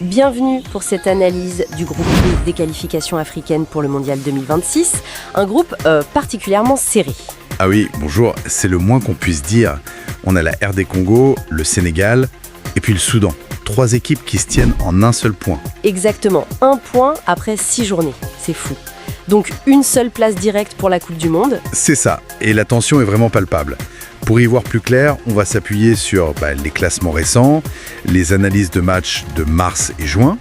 Bienvenue pour cette analyse du groupe B des qualifications africaines pour le Mondial 2026, un groupe particulièrement serré. Ah oui, bonjour, c'est le moins qu'on puisse dire. On a la RD Congo, le Sénégal et puis le Soudan. 3 équipes qui se tiennent en un seul point. Exactement, 1 point après 6 journées, c'est fou. Donc une seule place directe pour la Coupe du Monde. C'est ça, et la tension est vraiment palpable. Pour y voir plus clair, on va s'appuyer sur les classements récents, les analyses de matchs de mars et juin,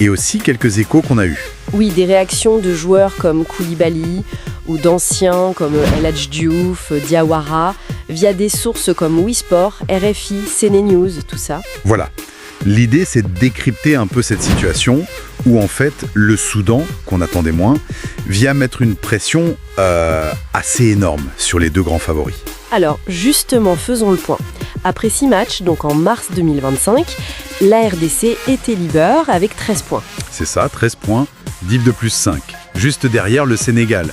et aussi quelques échos qu'on a eus. Oui, des réactions de joueurs comme Koulibaly ou d'anciens comme El Hadji Diouf, Diawara, via des sources comme Wisport, RFI, CNews, tout ça. Voilà. L'idée, c'est de décrypter un peu cette situation où, en fait, le Soudan, qu'on attendait moins, vient mettre une pression assez énorme sur les 2 grands favoris. Alors, justement, faisons le point. Après 6 matchs, donc en mars 2025, la RDC était leader avec 13 points. C'est ça, 13 points, div de plus 5. Juste derrière le Sénégal.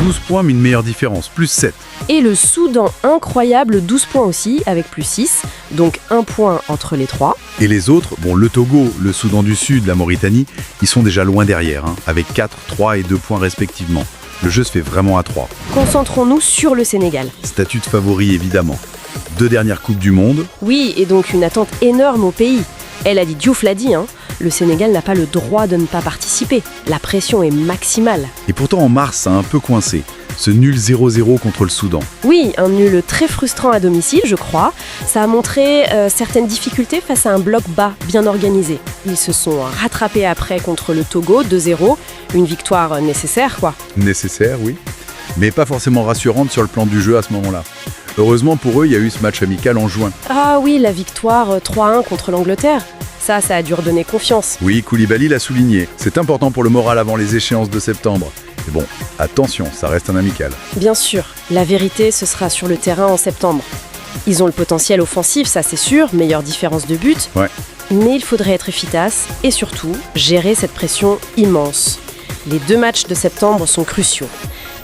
12 points, mais une meilleure différence, plus 7. Et le Soudan, incroyable, 12 points aussi, avec plus 6, donc 1 point entre les 3. Et les autres, le Togo, le Soudan du Sud, la Mauritanie, ils sont déjà loin derrière, avec 4, 3 et 2 points respectivement. Le jeu se fait vraiment à 3. Concentrons-nous sur le Sénégal. Statut de favori, évidemment. 2 dernières Coupes du Monde. Oui, et donc une attente énorme au pays. Elle a dit, Diouf l'a dit, le Sénégal n'a pas le droit de ne pas participer. La pression est maximale. Et pourtant, en mars, ça a un peu coincé. Ce nul 0-0 contre le Soudan. Oui, un nul très frustrant à domicile, je crois. Ça a montré certaines difficultés face à un bloc bas bien organisé. Ils se sont rattrapés après contre le Togo, 2-0. Une victoire nécessaire, quoi. Nécessaire, oui. Mais pas forcément rassurante sur le plan du jeu à ce moment-là. Heureusement pour eux, il y a eu ce match amical en juin. Ah oui, la victoire 3-1 contre l'Angleterre. Ça a dû redonner confiance. Oui, Koulibaly l'a souligné. C'est important pour le moral avant les échéances de septembre. Mais bon, attention, ça reste un amical. Bien sûr, la vérité, ce sera sur le terrain en septembre. Ils ont le potentiel offensif, ça c'est sûr, meilleure différence de but. Ouais. Mais il faudrait être efficace et surtout, gérer cette pression immense. Les 2 matchs de septembre sont cruciaux.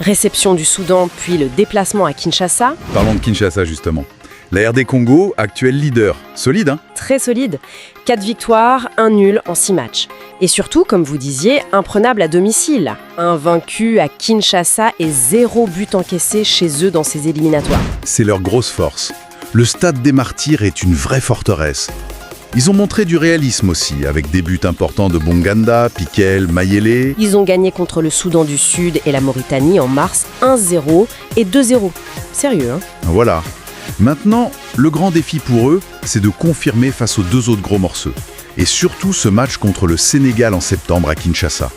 Réception du Soudan, puis le déplacement à Kinshasa. Parlons de Kinshasa, justement. La RD Congo, actuel leader. Solide, hein ? Très solide. 4 victoires, 1 nul en 6 matchs. Et surtout, comme vous disiez, imprenable à domicile. Invaincu à Kinshasa et 0 but encaissé chez eux dans ces éliminatoires. C'est leur grosse force. Le stade des Martyrs est une vraie forteresse. Ils ont montré du réalisme aussi, avec des buts importants de Bonganda, Piquel, Mayele. Ils ont gagné contre le Soudan du Sud et la Mauritanie en mars 1-0 et 2-0. Sérieux, hein ? Voilà. Maintenant, le grand défi pour eux, c'est de confirmer face aux 2 autres gros morceaux. Et surtout ce match contre le Sénégal en septembre à Kinshasa.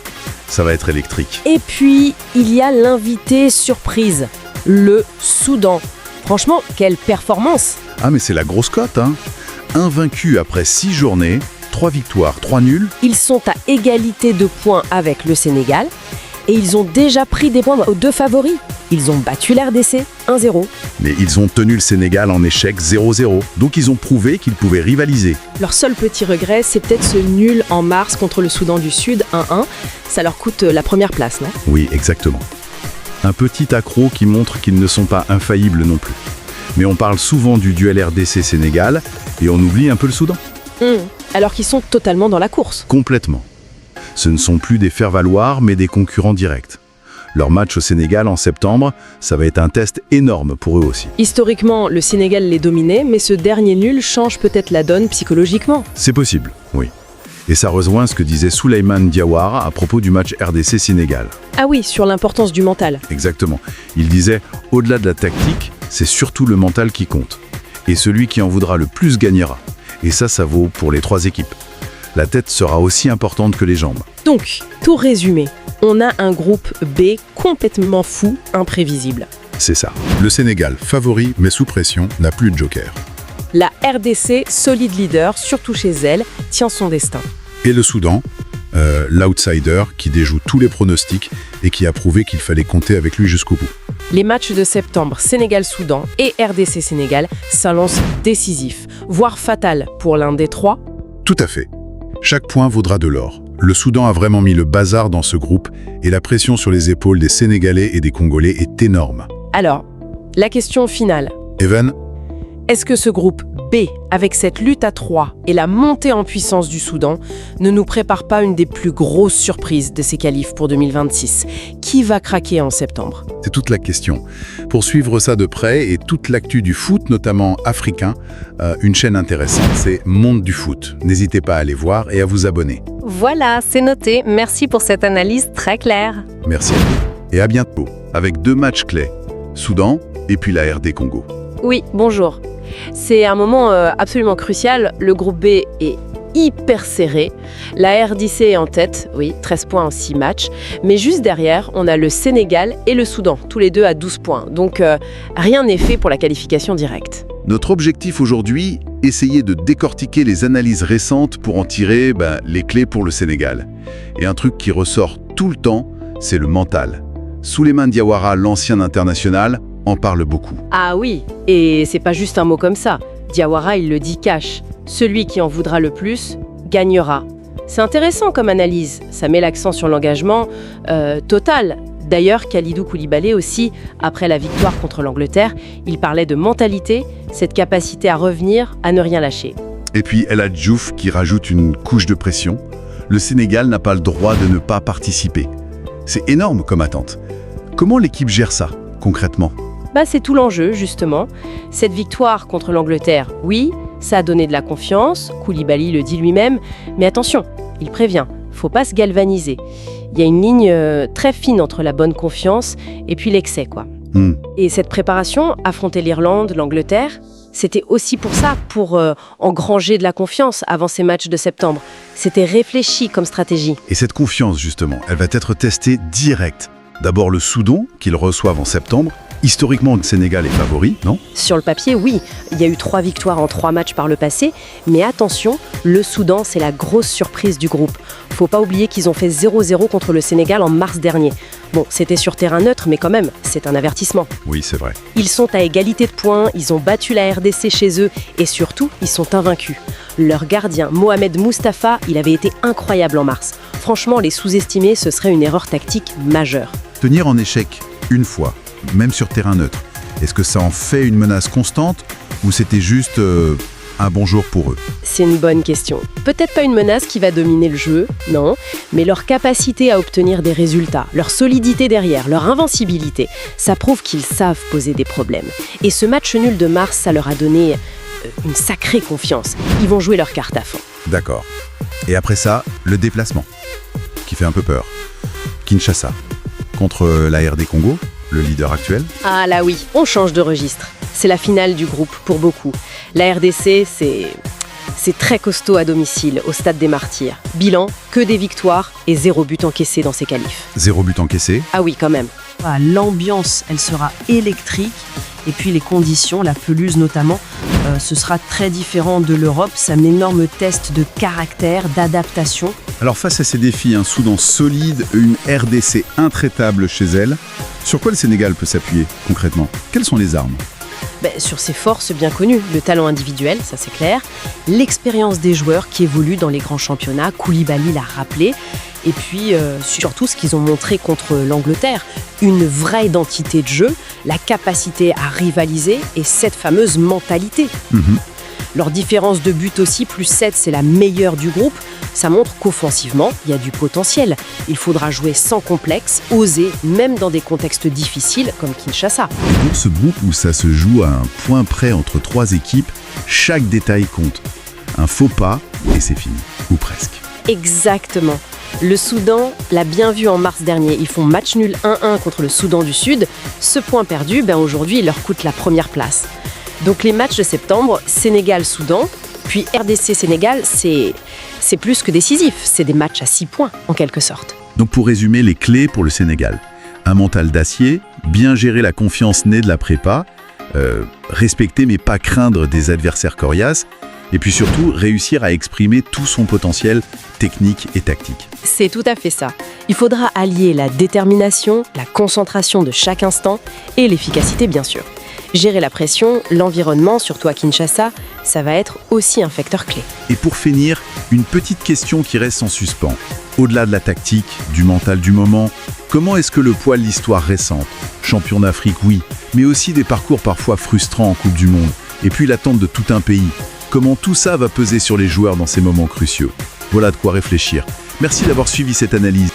Ça va être électrique. Et puis, il y a l'invité surprise, le Soudan. Franchement, quelle performance ! Ah mais c'est la grosse cote, hein. Invaincu après 6 journées, 3 victoires, 3 nuls. Ils sont à égalité de points avec le Sénégal et ils ont déjà pris des points aux 2 favoris. Ils ont battu l'RDC 1-0. Mais ils ont tenu le Sénégal en échec 0-0, donc ils ont prouvé qu'ils pouvaient rivaliser. Leur seul petit regret, c'est peut-être ce nul en mars contre le Soudan du Sud, 1-1. Ça leur coûte la première place, non ? Oui, exactement. Un petit accroc qui montre qu'ils ne sont pas infaillibles non plus. Mais on parle souvent du duel RDC-Sénégal et on oublie un peu le Soudan. Alors qu'ils sont totalement dans la course. Complètement. Ce ne sont plus des faire-valoir, mais des concurrents directs. Leur match au Sénégal en septembre, ça va être un test énorme pour eux aussi. Historiquement, le Sénégal les dominait, mais ce dernier nul change peut-être la donne psychologiquement. C'est possible, oui. Et ça rejoint ce que disait Souleymane Diawara à propos du match RDC-Sénégal. Ah oui, sur l'importance du mental. Exactement. Il disait, au-delà de la tactique, c'est surtout le mental qui compte. Et celui qui en voudra le plus gagnera. Et ça vaut pour les 3 équipes. La tête sera aussi importante que les jambes. Donc, tout résumé, on a un groupe B complètement fou, imprévisible. C'est ça. Le Sénégal, favori mais sous pression, n'a plus de joker. La RDC, solide leader, surtout chez elle, tient son destin. Et le Soudan, l'outsider qui déjoue tous les pronostics et qui a prouvé qu'il fallait compter avec lui jusqu'au bout. Les matchs de septembre Sénégal-Soudan et RDC-Sénégal s'annoncent décisifs, voire fatal pour l'un des 3. Tout à fait. Chaque point vaudra de l'or. Le Soudan a vraiment mis le bazar dans ce groupe et la pression sur les épaules des Sénégalais et des Congolais est énorme. Alors, la question finale. Evan, Est-ce que ce groupe B, avec cette lutte à 3 et la montée en puissance du Soudan, ne nous prépare pas une des plus grosses surprises de ces qualifs pour 2026. Qui va craquer en septembre? C'est toute la question. Pour suivre ça de près et toute l'actu du foot, notamment africain, une chaîne intéressante, c'est Monde du Foot. N'hésitez pas à aller voir et à vous abonner. Voilà, c'est noté. Merci pour cette analyse très claire. Merci à vous. Et à bientôt, avec 2 matchs clés, Soudan et puis la RD Congo. Oui, bonjour. C'est un moment absolument crucial. Le groupe B est hyper serré. La RDC est en tête, oui, 13 points en 6 matchs. Mais juste derrière, on a le Sénégal et le Soudan, tous les deux à 12 points. Donc rien n'est fait pour la qualification directe. Notre objectif aujourd'hui, essayer de décortiquer les analyses récentes pour en tirer les clés pour le Sénégal. Et un truc qui ressort tout le temps, c'est le mental. Souleymane Diawara, l'ancien international, en parle beaucoup. Ah oui, et c'est pas juste un mot comme ça. Diawara, il le dit cash. Celui qui en voudra le plus gagnera. C'est intéressant comme analyse. Ça met l'accent sur l'engagement total. D'ailleurs, Kalidou Koulibaly aussi, après la victoire contre l'Angleterre, il parlait de mentalité, cette capacité à revenir, à ne rien lâcher. Et puis El Hadji Diouf qui rajoute une couche de pression. Le Sénégal n'a pas le droit de ne pas participer. C'est énorme comme attente. Comment l'équipe gère ça, concrètement ? C'est tout l'enjeu, justement. Cette victoire contre l'Angleterre, oui, ça a donné de la confiance, Koulibaly le dit lui-même, mais attention, il prévient, faut pas se galvaniser. Il y a une ligne très fine entre la bonne confiance et puis l'excès, quoi. Et cette préparation, affronter l'Irlande, l'Angleterre, c'était aussi pour ça, pour engranger de la confiance avant ces matchs de septembre. C'était réfléchi comme stratégie. Et cette confiance, justement, elle va être testée direct. D'abord le Soudan, qu'ils reçoivent en septembre. Historiquement, le Sénégal est favori, non ? Sur le papier, oui. Il y a eu 3 victoires en 3 matchs par le passé. Mais attention, le Soudan, c'est la grosse surprise du groupe. Faut pas oublier qu'ils ont fait 0-0 contre le Sénégal en mars dernier. Bon, c'était sur terrain neutre, mais quand même, c'est un avertissement. Oui, c'est vrai. Ils sont à égalité de points, ils ont battu la RDC chez eux et surtout, ils sont invaincus. Leur gardien, Mohamed Mustafa, il avait été incroyable en mars. Franchement, les sous-estimer, ce serait une erreur tactique majeure. Tenir en échec une fois, même sur terrain neutre, est-ce que ça en fait une menace constante ou c'était juste un bon jour pour eux ? C'est une bonne question. Peut-être pas une menace qui va dominer le jeu, non, mais leur capacité à obtenir des résultats, leur solidité derrière, leur invincibilité, ça prouve qu'ils savent poser des problèmes. Et ce match nul de mars, ça leur a donné une sacrée confiance. Ils vont jouer leur carte à fond. D'accord. Et après ça, le déplacement, qui fait un peu peur. Kinshasa, contre la RD Congo, le leader actuel. Ah là oui, on change de registre. C'est la finale du groupe pour beaucoup. La RDC, c'est très costaud à domicile, au Stade des Martyrs. Bilan, que des victoires et 0 but encaissé dans ces qualifs. 0 but encaissé. Ah oui, quand même. L'ambiance, elle sera électrique. Et puis les conditions, la pelouse notamment, ce sera très différent de l'Europe. C'est un énorme test de caractère, d'adaptation. Alors face à ces défis, un Soudan solide, une RDC intraitable chez elle, sur quoi le Sénégal peut s'appuyer concrètement ? Quelles sont les armes ? Sur ses forces bien connues, le talent individuel, ça c'est clair, l'expérience des joueurs qui évoluent dans les grands championnats, Koulibaly l'a rappelé, et puis surtout ce qu'ils ont montré contre l'Angleterre, une vraie identité de jeu, la capacité à rivaliser et cette fameuse mentalité. Leur différence de but aussi, plus 7, c'est la meilleure du groupe. Ça montre qu'offensivement, il y a du potentiel. Il faudra jouer sans complexe, oser, même dans des contextes difficiles comme Kinshasa. Pour ce groupe où ça se joue à un point près entre 3 équipes, chaque détail compte. Un faux pas et c'est fini, ou presque. Exactement. Le Soudan l'a bien vu en mars dernier. Ils font match nul 1-1 contre le Soudan du Sud. Ce point perdu, aujourd'hui, il leur coûte la première place. Donc les matchs de septembre, Sénégal-Soudan, puis RDC-Sénégal, c'est plus que décisif. C'est des matchs à 6 points, en quelque sorte. Donc pour résumer, les clés pour le Sénégal. Un mental d'acier, bien gérer la confiance née de la prépa, respecter mais pas craindre des adversaires coriaces, et puis surtout réussir à exprimer tout son potentiel technique et tactique. C'est tout à fait ça. Il faudra allier la détermination, la concentration de chaque instant et l'efficacité bien sûr. Gérer la pression, l'environnement, surtout à Kinshasa, ça va être aussi un facteur clé. Et pour finir, une petite question qui reste en suspens. Au-delà de la tactique, du mental du moment, comment est-ce que le poids de l'histoire récente, champion d'Afrique oui, mais aussi des parcours parfois frustrants en Coupe du Monde, et puis l'attente de tout un pays, Comment tout ça va peser sur les joueurs dans ces moments cruciaux? Voilà de quoi réfléchir. Merci d'avoir suivi cette analyse.